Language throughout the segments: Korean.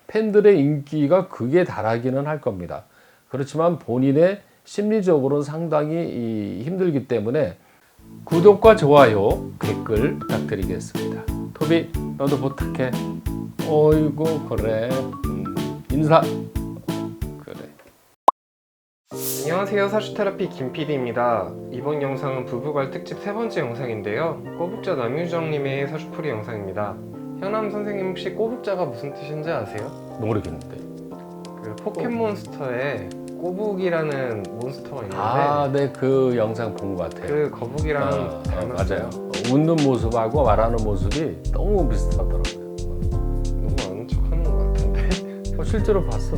팬들의 인기가 극에 달하기는 할 겁니다. 그렇지만 본인의 심리적으로는 상당히 힘들기 때문에 구독과 좋아요, 댓글 부탁드리겠습니다. 토비, 너도 부탁해. 어이구, 그래. 인사. 그래. 안녕하세요, 사주테라피 김PD입니다. 이번 영상은 부부갈 특집 세 번째 영상인데요. 꼬북자 남유정님의 사주풀이 영상입니다. 현암 선생님, 혹시 꼬북자가 무슨 뜻인지 아세요? 모르겠는데. 그 포켓몬스터에 꼬북이라는 몬스터가 있는데 네, 그 영상 본 것 같아요. 그 거북이랑 닮았어요. 맞아요. 웃는 모습하고 말하는 모습이 너무 비슷하더라고요. 너무 아는 척하는 것 같은데. 실제로 봤어.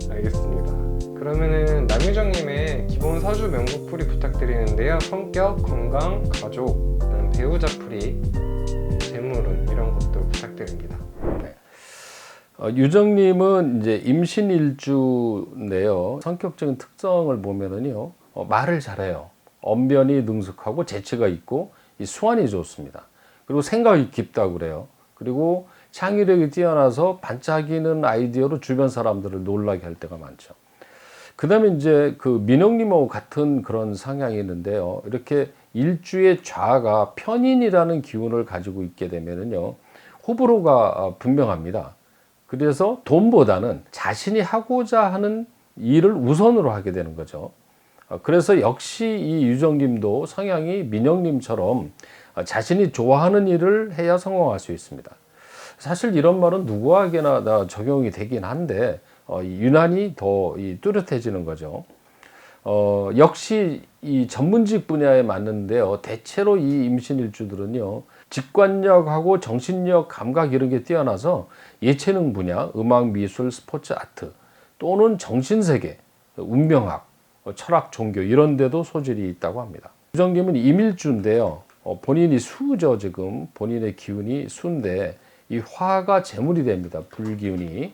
알겠습니다. 그러면은 남유정님의 기본 사주 명곡풀이 부탁드리는데요. 성격, 건강, 가족, 그다음 배우자풀이, 재물운 이런 것도 부탁드립니다. 유정님은 이제 임신일주인데요. 성격적인 특성을 보면은요, 말을 잘해요. 언변이 능숙하고 재치가 있고 이 수완이 좋습니다. 그리고 생각이 깊다고 그래요. 그리고 창의력이 뛰어나서 반짝이는 아이디어로 주변 사람들을 놀라게 할 때가 많죠. 그 다음에 이제 그 민영님하고 같은 그런 성향이 있는데요. 이렇게 일주의 좌가 편인이라는 기운을 가지고 있게 되면은요, 호불호가 분명합니다. 그래서 돈보다는 자신이 하고자 하는 일을 우선으로 하게 되는 거죠. 그래서 역시 이 유정님도 성향이 민영님처럼 자신이 좋아하는 일을 해야 성공할 수 있습니다. 사실 이런 말은 누구에게나 다 적용이 되긴 한데 유난히 더 뚜렷해지는 거죠. 역시 이 전문직 분야에 맞는데요. 대체로 이 임신일주들은요, 직관력하고 정신력, 감각 이런 게 뛰어나서 예체능 분야, 음악, 미술, 스포츠, 아트 또는 정신세계, 운명학, 철학, 종교 이런 데도 소질이 있다고 합니다. 유정님은 임일주인데요. 본인이 수죠. 지금 본인의 기운이 수인데 이 화가 재물이 됩니다. 불기운이.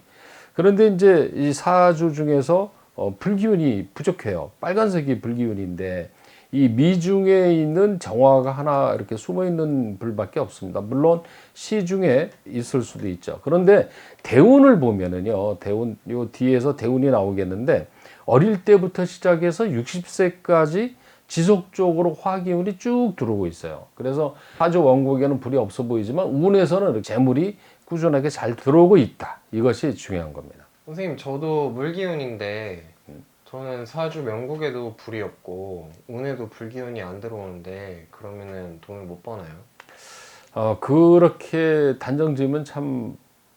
그런데 이제 이 사주 중에서 불기운이 부족해요. 빨간색이 불기운인데 이 미중에 있는 정화가 하나 이렇게 숨어 있는 불밖에 없습니다. 물론 시중에 있을 수도 있죠. 그런데 대운을 보면은요, 대운 요 뒤에서 대운이 나오겠는데 어릴 때부터 시작해서 60세까지 지속적으로 화기운이 쭉 들어오고 있어요. 그래서 사주 원국에는 불이 없어 보이지만 운에서는 재물이 꾸준하게 잘 들어오고 있다. 이것이 중요한 겁니다. 선생님, 저도 물기운인데 저는 사주 명국에도 불이 없고 운에도 불기운이 안 들어오는데 그러면은 돈을 못 버나요? 그렇게 단정 지으면 참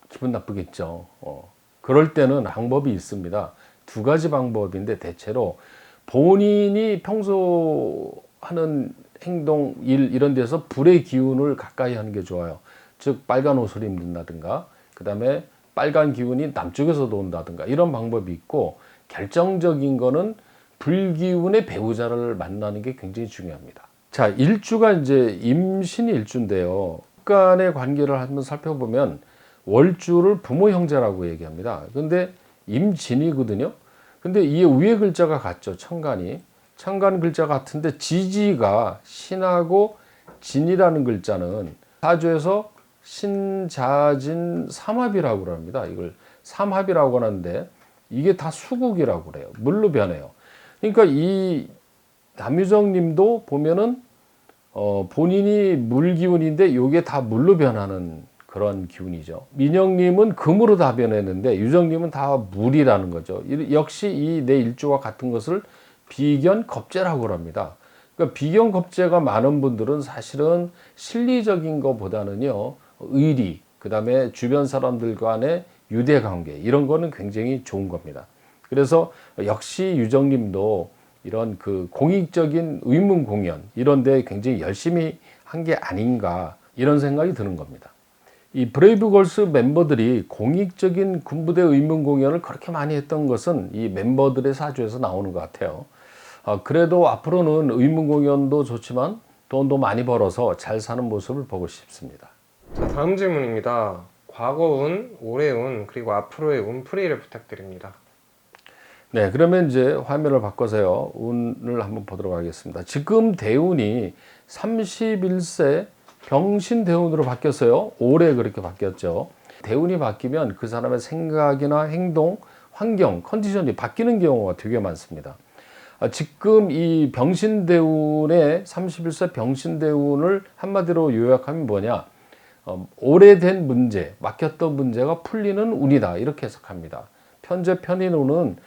기분 나쁘겠죠. 그럴 때는 방법이 있습니다. 두 가지 방법인데 대체로 본인이 평소 하는 행동, 일 이런 데서 불의 기운을 가까이 하는 게 좋아요. 즉 빨간 옷을 입는다든가 그 다음에 빨간 기운이 남쪽에서도 온다든가 이런 방법이 있고, 결정적인 거는 불기운의 배우자를 만나는 게 굉장히 중요합니다. 자, 일주가 이제 임신 일주인데요. 간의 관계를 한번 살펴보면 월주를 부모 형제라고 얘기합니다. 근데 임진이거든요. 근데 이 위에 글자가 같죠. 천간이. 천간 글자 같은데 지지가 신하고 진이라는 글자는 사주에서 신자진 삼합이라고 합니다. 이걸 삼합이라고 하는데 이게 다 수국이라고 그래요. 물로 변해요. 그러니까 이 남유정 님도 보면은 본인이 물기운인데 이게 다 물로 변하는 그런 기운이죠. 민영 님은 금으로 다 변했는데 유정 님은 다 물이라는 거죠. 역시 이 내 일주와 같은 것을 비견 겁재라고 합니다. 그러니까 비견 겁재가 많은 분들은 사실은 실리적인 것보다는요, 의리, 그 다음에 주변 사람들 간의 유대관계 이런 거는 굉장히 좋은 겁니다. 그래서 역시 유정님도 이런 그 공익적인 의문 공연 이런 데 굉장히 열심히 한 게 아닌가 이런 생각이 드는 겁니다. 이 브레이브걸스 멤버들이 공익적인 군부대 의문 공연을 그렇게 많이 했던 것은 이 멤버들의 사주에서 나오는 것 같아요. 그래도 앞으로는 의문 공연도 좋지만 돈도 많이 벌어서 잘 사는 모습을 보고 싶습니다. 자, 다음 질문입니다. 과거 운, 올해 운, 그리고 앞으로의 운풀이를 부탁드립니다. 네, 그러면 이제 화면을 바꿔서요, 운을 한번 보도록 하겠습니다. 지금 대운이 31세 병신 대운으로 바뀌었어요. 올해 그렇게 바뀌었죠. 대운이 바뀌면 그 사람의 생각이나 행동, 환경, 컨디션이 바뀌는 경우가 되게 많습니다. 지금 이 병신대운의 31세 병신대운을 한마디로 요약하면 뭐냐? 오래된 문제, 막혔던 문제가 풀리는 운이다 이렇게 해석합니다. 편재 편인운은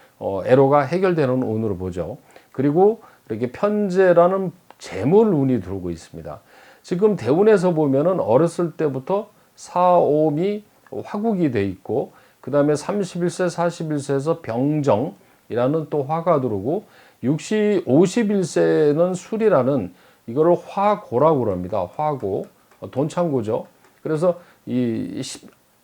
애로가 해결되는 운으로 보죠. 그리고 이렇게 편재라는 재물운이 들어오고 있습니다. 지금 대운에서 보면은 어렸을 때부터 사옴이 화국이 돼 있고 그 다음에 31세 41세에서 병정이라는 또 화가 들어오고 51세는 술이라는 이거를 화고라고 그럽니다. 화고 돈창고죠. 그래서 이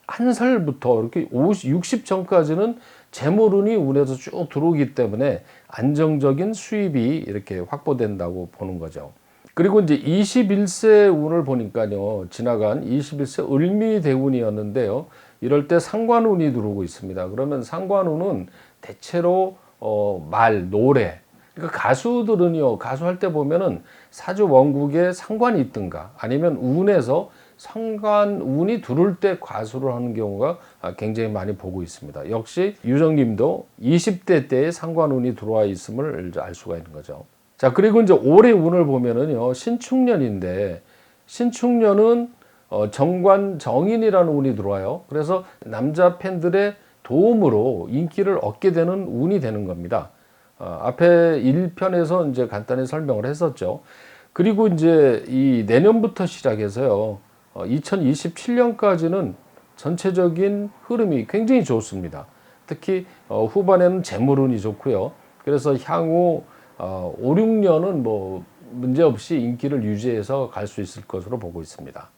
한 살부터 이렇게 60 전까지는 재물운이 운에서 쭉 들어오기 때문에 안정적인 수입이 이렇게 확보된다고 보는 거죠. 그리고 이제 21세 운을 보니까요, 지나간 21세 을미대운이었는데요, 이럴 때 상관운이 들어오고 있습니다. 그러면 상관운은 대체로 말, 노래, 그러니까 가수들은요, 가수할 때 보면은 사주 원국에 상관이 있든가 아니면 운에서 상관운이 들어올 때 가수를 하는 경우가 굉장히 많이 보고 있습니다. 역시 유정님도 20대 때에 상관운이 들어와 있음을 알 수가 있는 거죠. 자, 그리고 이제 올해 운을 보면은요, 신축년인데 신축년은 정관 정인이라는 운이 들어와요. 그래서 남자 팬들의 도움으로 인기를 얻게 되는 운이 되는 겁니다. 앞에 1편에서 이제 간단히 설명을 했었죠. 그리고 이제 이 내년부터 시작해서요, 2027년까지는 전체적인 흐름이 굉장히 좋습니다. 특히 후반에는 재물운이 좋고요. 그래서 향후 5, 6년은 뭐 문제없이 인기를 유지해서 갈 수 있을 것으로 보고 있습니다.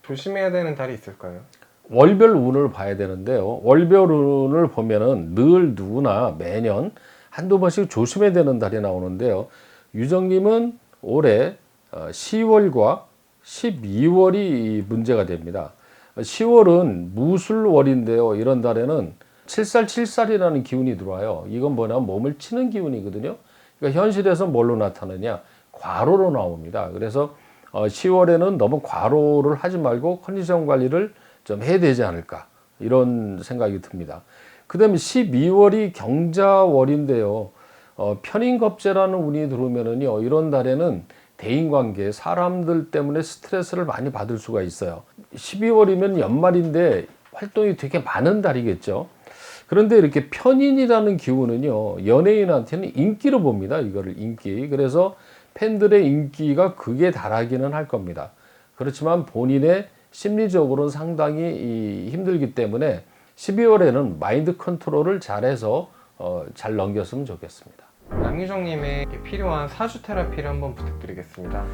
조심해야 되는 달이 있을까요? 월별 운을 봐야 되는데요. 월별 운을 보면은 늘 누구나 매년 한두 번씩 조심해야 되는 달이 나오는데요. 유정님은 올해 10월과 12월이 문제가 됩니다. 10월은 무술월인데요. 이런 달에는 7살이라는 기운이 들어와요. 이건 뭐냐면 몸을 치는 기운이거든요. 그러니까 현실에서 뭘로 나타나냐? 과로로 나옵니다. 그래서 10월에는 너무 과로를 하지 말고 컨디션 관리를 좀 해야 되지 않을까, 이런 생각이 듭니다. 그 다음에 12월이 경자월인데요. 편인겁재라는 운이 들어오면은요, 이런 달에는 대인관계, 사람들 때문에 스트레스를 많이 받을 수가 있어요. 12월이면 연말인데 활동이 되게 많은 달이겠죠. 그런데 이렇게 편인이라는 기운은요, 연예인한테는 인기로 봅니다. 이거를 인기. 그래서 팬들의 인기가 극에 달하기는 할 겁니다. 그렇지만 본인의 심리적으로는 상당히 힘들기 때문에 12월에는 마인드 컨트롤을 잘해서 잘 넘겼으면 좋겠습니다. 남유정님의 필요한 사주 테라피를 한번 부탁드리겠습니다.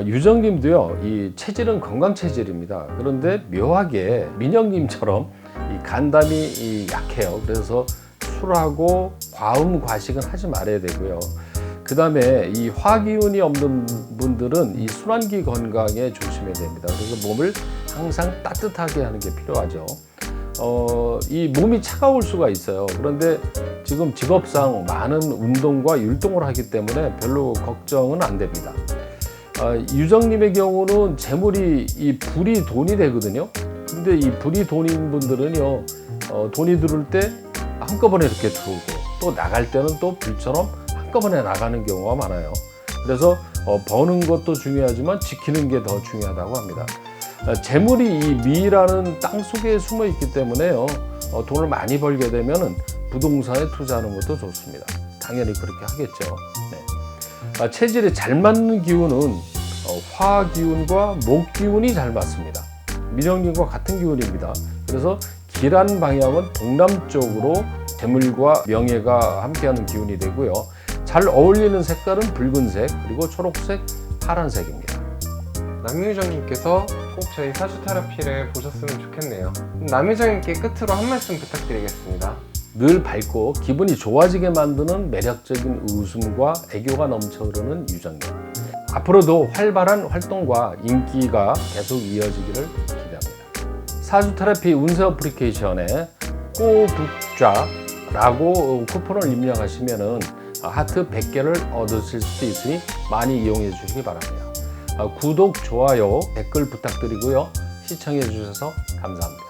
유정님도요, 이 체질은 건강 체질입니다. 그런데 묘하게 민영님처럼 이 간담이 약해요. 그래서 술하고 과음 과식은 하지 말아야 되고요. 그 다음에 이 화기운이 없는 분들은 이 순환기 건강에 조심해야 됩니다. 그래서 몸을 항상 따뜻하게 하는 게 필요하죠. 이 몸이 차가울 수가 있어요. 그런데 지금 직업상 많은 운동과 율동을 하기 때문에 별로 걱정은 안 됩니다. 유정님의 경우는 재물이 이 불이 돈이 되거든요. 근데 이 불이 돈인 분들은요, 돈이 들어올 때 한꺼번에 이렇게 들어오고 또 나갈 때는 또 불처럼 한꺼번에 나가는 경우가 많아요. 그래서 버는 것도 중요하지만 지키는 게 더 중요하다고 합니다. 재물이 이 미라는 땅 속에 숨어 있기 때문에요, 돈을 많이 벌게 되면은 부동산에 투자하는 것도 좋습니다. 당연히 그렇게 하겠죠. 네. 체질에 잘 맞는 기운은 화 기운과 목 기운이 잘 맞습니다. 민영님과 같은 기운입니다. 그래서 길한 방향은 동남쪽으로 재물과 명예가 함께하는 기운이 되고요. 잘 어울리는 색깔은 붉은색, 그리고 초록색, 파란색입니다. 남유정님께서 꼭 저희 사주 테라피를 보셨으면 좋겠네요. 남유정님께 끝으로 한 말씀 부탁드리겠습니다. 늘 밝고 기분이 좋아지게 만드는 매력적인 웃음과 애교가 넘쳐 흐르는 유정님. 앞으로도 활발한 활동과 인기가 계속 이어지기를 기대합니다. 사주 테라피 운세 어플리케이션에 꼬북좌라고 쿠폰을 입력하시면은 하트 100개를 얻으실 수 있으니 많이 이용해 주시기 바랍니다. 구독, 좋아요, 댓글 부탁드리고요. 시청해 주셔서 감사합니다.